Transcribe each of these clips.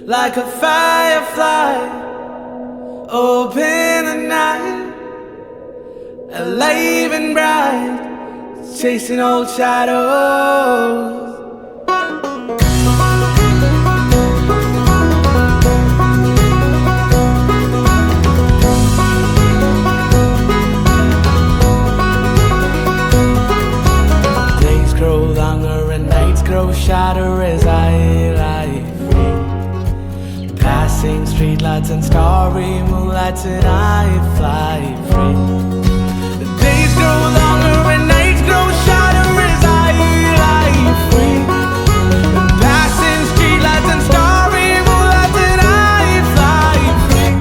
like a firefly, open the night, alive and bright, chasing old shadows. Days grow longer and nights grow shorter as I lie free, passing streetlights and starry moonlights, and I fly free. The days grow longer and nights grow shorter as I lie free, passing streetlights and starry moonlights, and I fly free.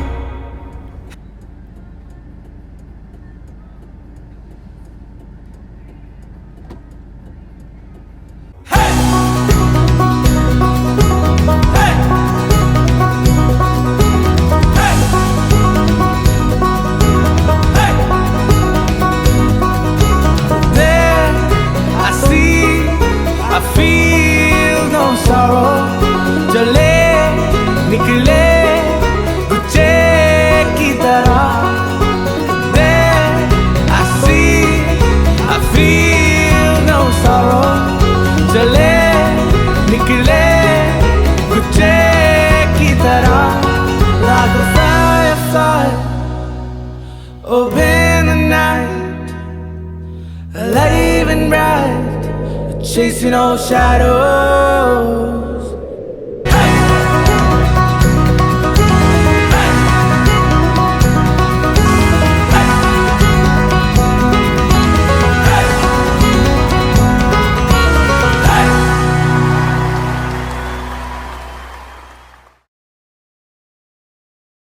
Hey! Hey! Hey! Hey! There I see, I feel no sorrow. चले निकले गुच्छे की तरह. There I see, I feel no sorrow. चले निकले गुच्छे की तरह, like a firefly, open the night, alive and bright, chasing old shadows.